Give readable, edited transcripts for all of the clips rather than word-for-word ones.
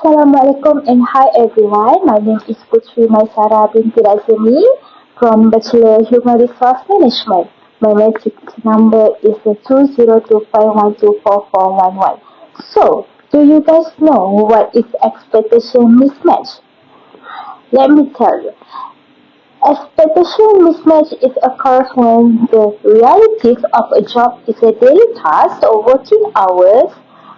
Assalamualaikum and hi everyone. My name is Putri Maisarah Binti Radzemi from Bachelor Human Resource Management. My matric number is 2025124411. So, do you guys know what is expectation mismatch? Let me tell you. Expectation mismatch is occurs when the realities of a job is a daily task or working hours,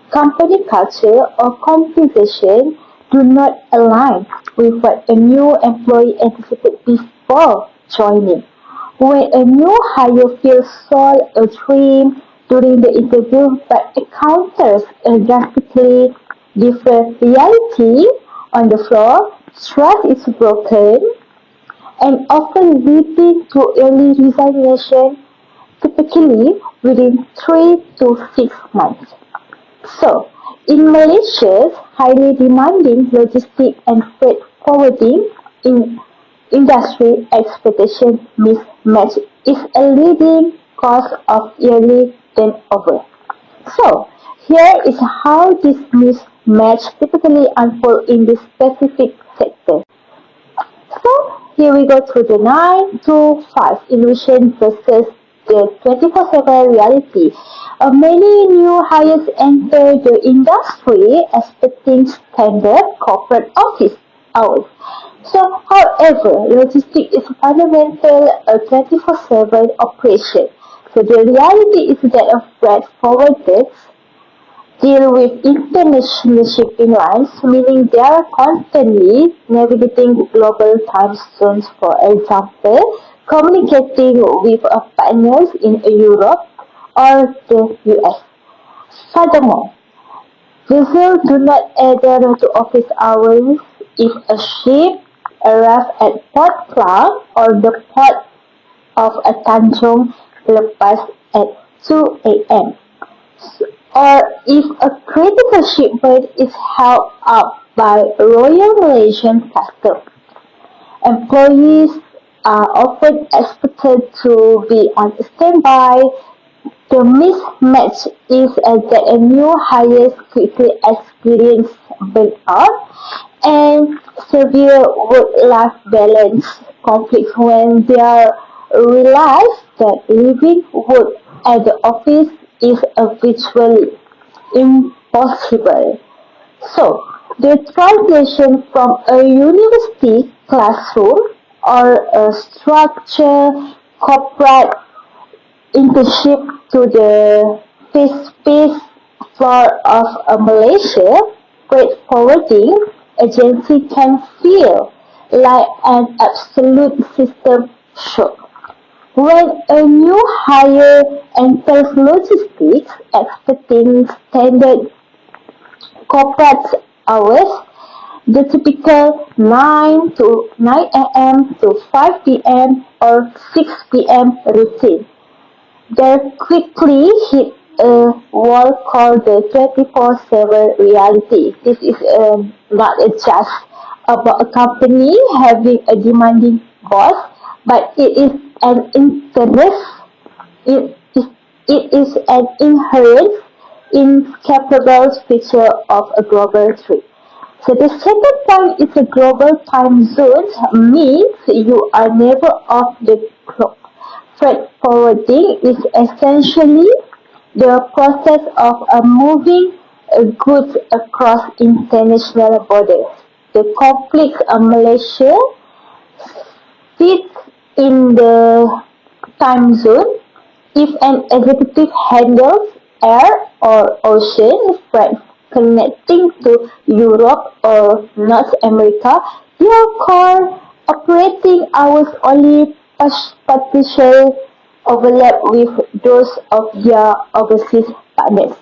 company culture or compensation do not align with what a new employee anticipated before joining. When a new hire feels sold a dream during the interview but encounters a drastically different reality on the floor, trust is broken and often leading to early resignation, typically within 3 to 6 months. So, in Malaysia's highly demanding logistics and freight forwarding industry, expectation mismatch is a leading cause of early turnover. So, here is how this mismatch typically unfolds in this specific sector. So here we go to the 9 to 5 illusion versus the 24/7 reality. Many new hires enter the industry expecting standard corporate office hours. So, however, logistics is fundamental a 24/7 operation. So the reality is that a freight forwarders deal with international shipping lines, meaning they are constantly navigating global time zones, for example, communicating with partners in Europe or the US. Furthermore, vessels do not adhere to office hours if a ship arrives at Port Klang or the port of Tanjung Lepas at 2 a.m. or if a critical shipment is held up by Royal Malaysian Customs. Employees are often expected to be on standby. The mismatch is that a new hires quickly experience burnout and severe work-life balance conflicts when they realize that leaving work at the office is virtually impossible. So, the translation from a university classroom or a structured corporate internship to the face-to-face floor of a Malaysia freight forwarding agency can feel like an absolute system shock. When a new hire enters logistics expecting standard corporate hours, the typical 9 a.m. to 5 p.m. or 6 p.m. routine, they quickly hit a wall called the 24/7 reality. This is not just about a company having a demanding boss, but it is an interest. It is, it is an inherent, incapable feature of a global trade. So the second point is a global time zone means you are never off the clock. Freight forwarding is essentially the process of moving goods across international borders. The conflict of Malaysia sits in the time zone. If an executive handles air or ocean freight connecting to Europe or North America, your core operating hours only partially overlap with those of your overseas partners.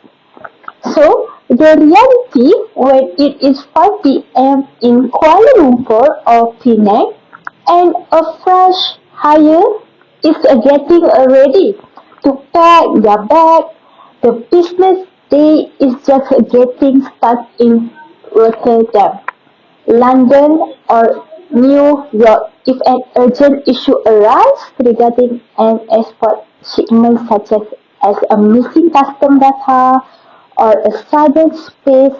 So, the reality when it is 5 p.m. in Kuala Lumpur or Penang and a fresh hire is getting ready to pack their bag, the business day is just getting started in Rotterdam, London or New York. If an urgent issue arises regarding an export shipment such as a missing custom data or a sudden space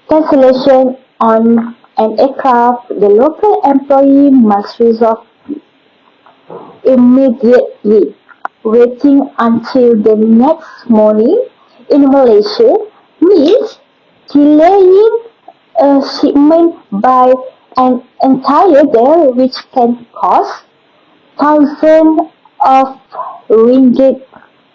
cancellation, on an aircraft, the local employee must resolve immediately. Waiting until the next morning in Malaysia means delaying a shipment by an entire day, which can cost thousands of ringgit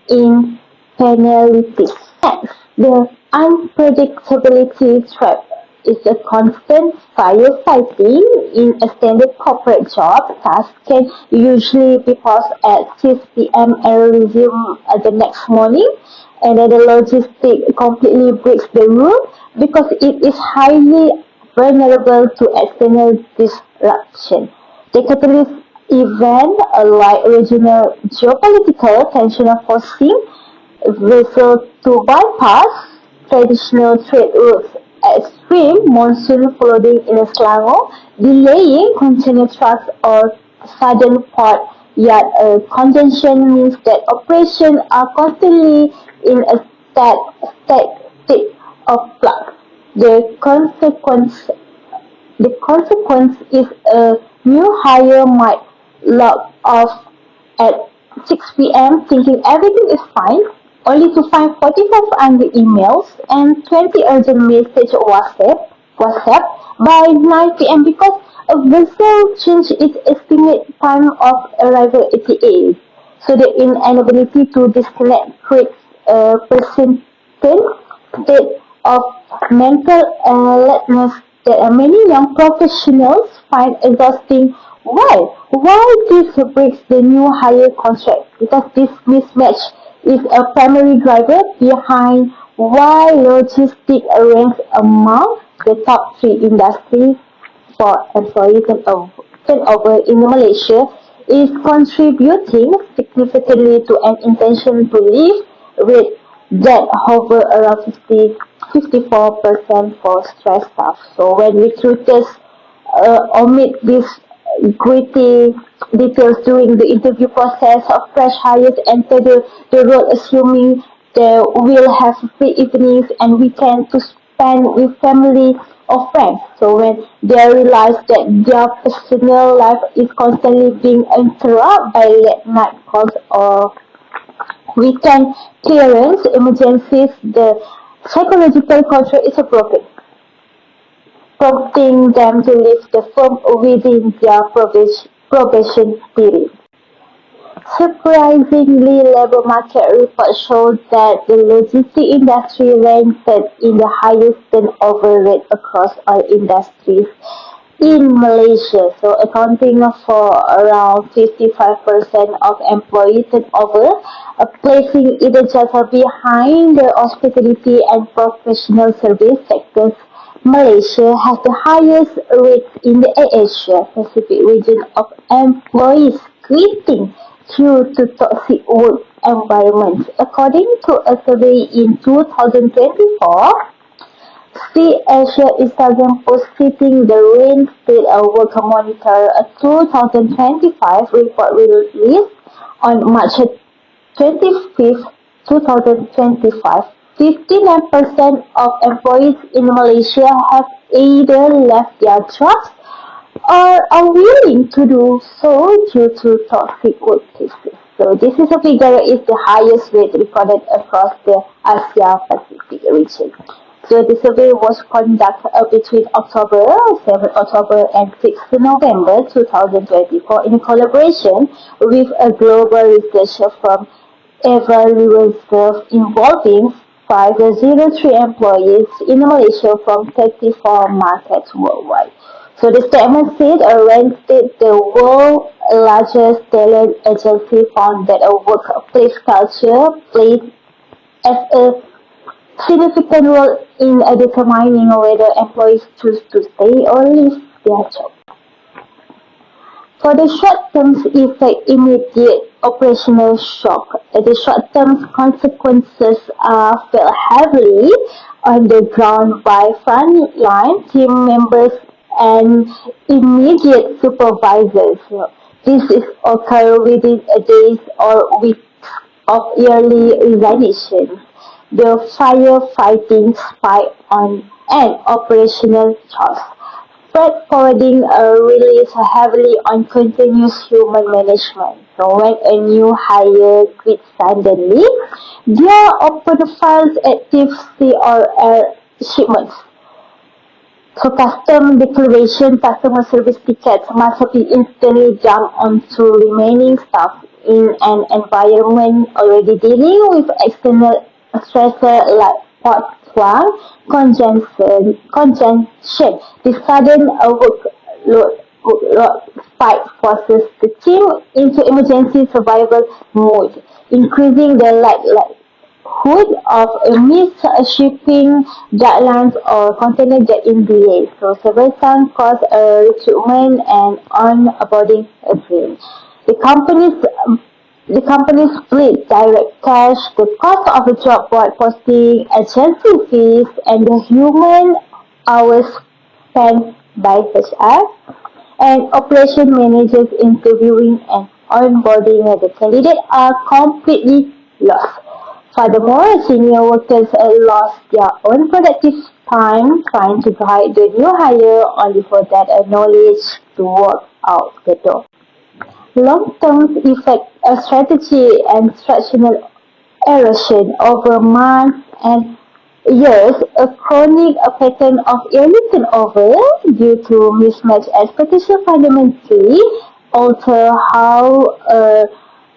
in penalties. Next, the unpredictability trap is a constant firefighting in a standard corporate job. Tasks can usually be paused at 6 p.m. and resume the next morning. And then the logistic completely breaks the rule because it is highly vulnerable to external disruption. The catalyst event, like regional geopolitical tension forcing vessels to bypass traditional trade routes, extreme monsoon flooding in Selangor, delaying container trucks or sudden port yard congestion means that operations are constantly in a state of flux. The consequence the consequence is a new hire might log off at 6 p.m. thinking everything is fine, only to find 45 angry emails and 20 urgent messages WhatsApp by 9 p.m. because a vessel changed its estimate time of arrival ETA. So the inability to disconnect creates a persistent state of mental alertness that many young professionals find exhausting. Why? Why this breaks the new hire contract? Because this mismatch is a primary driver behind why logistics ranks among the top three industries for employee turnover in Malaysia is contributing significantly to an intention to leave rate that hover around 54% for stress staff. So when recruiters omit these gritty details during the interview process of fresh hires enter the role assuming they will have free evenings and weekends to spend with family or friends. So when they realize that their personal life is constantly being interrupted by late night calls or weekend clearance emergencies, the psychological control is broken, prompting them to leave the firm within their probation period. Surprisingly, labor market reports show that the logistics industry ranked in the highest turnover rate across all industries in Malaysia, so accounting for around 55% of employee turnover, placing it just behind the hospitality and professional service sectors. Malaysia has the highest rate in the Asia Pacific region of employees quitting due to toxic work environments. According to a survey in 2024, See Asia Instagram post citing the Rain State Worker Monitor, a 2025 report released on March 25th, 2025. 59% of employees in Malaysia have either left their jobs or are willing to do so due to toxic workplaces. So this is a figure is the highest rate recorded across the Asia Pacific region. So the survey was conducted between October 7 October and 6 November 2024 in collaboration with a global researcher from Evaluation involving 503 employees in Malaysia from 34 markets worldwide. So the statement said Randstad, the world's largest talent agency, found that a workplace culture plays as a significant role in determining whether employees choose to stay or leave their job. For the short-term effect, immediate operational shock, the short-term consequences are felt heavily on the ground by frontline team members and immediate supervisors. This is occur within a days or weeks of early resignation. The firefighting spike on and operational chores. Freight forwarding relies heavily on continuous human management. So when a new hire quits suddenly, their open files, active sea or air shipments. So custom declaration, customer service tickets must be instantly jumped onto remaining staff in an environment already dealing with external stressor like port swung, congestion. The sudden workload spike forces the team into emergency survival mode, increasing the likelihood of missed shipping deadlines or container getting delayed. So several times cause recruitment and onboarding again. The company's the company split direct cash, the cost of the job board posting, agency fees, and the human hours spent by HR and operation managers interviewing and onboarding the candidate are completely lost. Furthermore, senior workers lost their own productive time trying to guide the new hire only for that knowledge to walk out the door. Long-term effect strategy and structural erosion over months and years, a chronic pattern of early turnover due to mismatched expectation fundamentally alter how a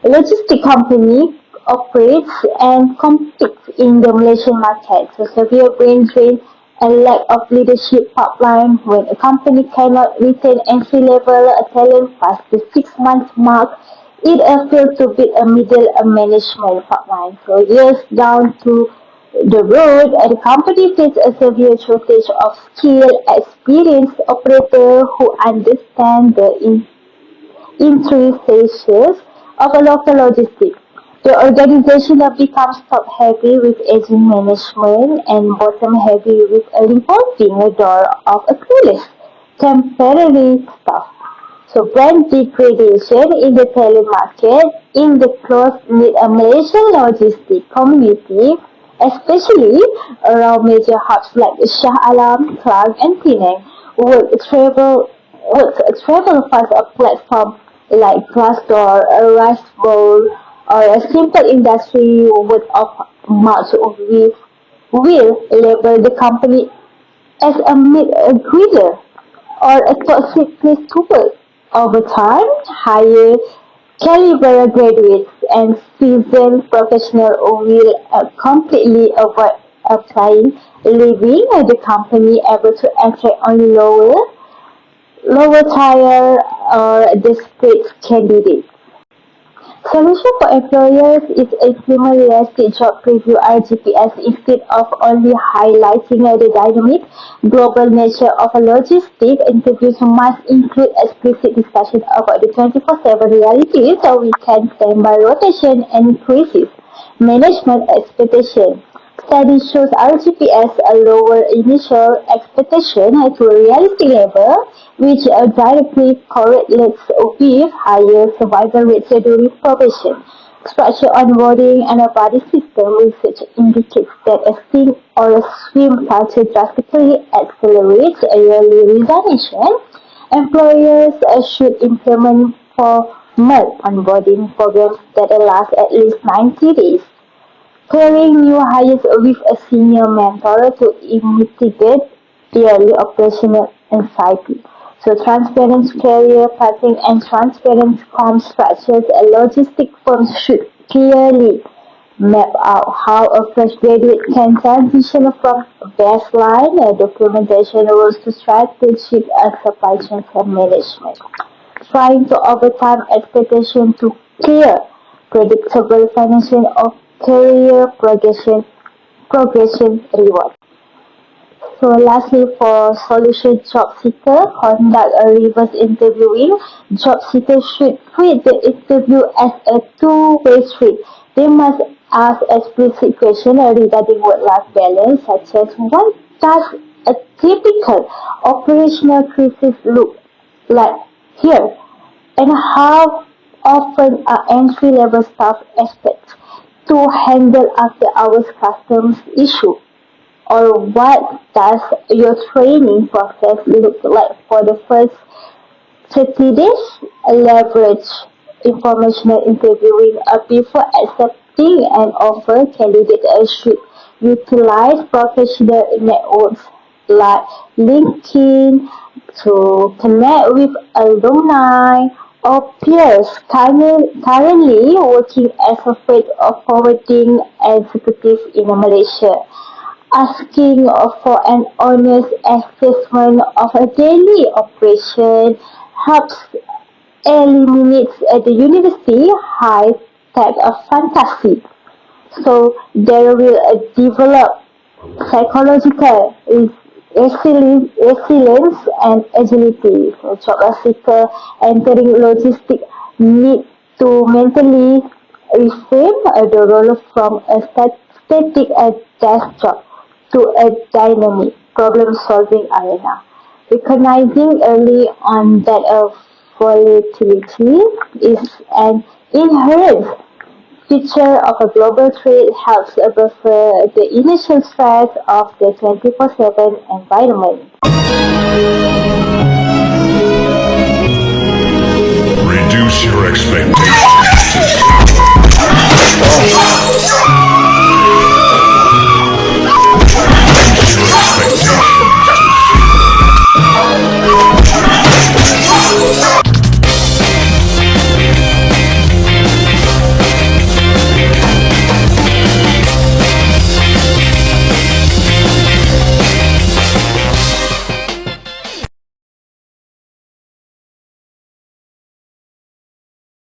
logistic company operates and competes in the Malaysian market. So severe brain drain and lack of leadership pipeline when a company cannot retain entry-level talent past the 6 month mark, it fails to build a middle management pipeline. So years down to the road, the company faces a severe shortage of skilled, experienced operators who understand the intricacies of a local logistics. The organization that becomes top-heavy with aging management and bottom-heavy with a revolving door of a clueless, temporary staff. So brand degradation in the telemarket in the close-knit Malaysian logistic community, especially around major hubs like Shah Alam, Klang, and Penang, would travel past a platform like Glassdoor, a rice bowl, or a simple industry word of mouth. We will label the company as a mid-greeder or a toxic place to work. Over time, higher caliber graduates and seasoned professionals will completely avoid applying, leaving the company able to attract only lower tier or desperate candidates. Solution for employers is implement realistic job preview RGPS instead of only highlighting the dynamic global nature of a logistic. Interviews must include explicit discussion about the 24/7 realities so we can stand by rotation and crisis management expectation. Study shows RGPS a lower initial expectation to a realistic level, which directly correlates with higher survival rates during probation. Structured onboarding and a body system research indicates that a sink or a swim culture drastically accelerates early resignation. Employers should implement formal onboarding programs that last at least 90 days. Pairing new hires with a senior mentor to mitigate yearly operational anxiety. So transparent career pathing and transparent comp structures and logistic firms should clearly map out how a fresh graduate can transition from baseline documentation roles to strategic and supply chain management. Trying to overcome expectation to clear predictable financial of career progression reward. So lastly, for solution job seeker, conduct a reverse interviewing. Job seekers should treat the interview as a two-way street. They must ask explicit questions regarding work-life balance, such as what does a typical operational crisis look like here, and how often are entry-level staff expected to handle after hours customs issue, Or what does your training process look like for the first 30 days? Leverage informational interviewing before accepting an offer. Candidates should utilize professional networks like LinkedIn to connect with alumni or peers currently working as a freight or forwarding executive in Malaysia. Asking for an honest assessment of a daily operation helps eliminate the university high tech of fantasy. So they will develop psychological resilience and agility. So job seeker entering logistics need to mentally reframe the role from a static desk job to a dynamic problem-solving arena. Recognizing early on that volatility is an inherent feature of a global trade helps buffer the initial stress of the 24/7 environment. Reduce your expectations.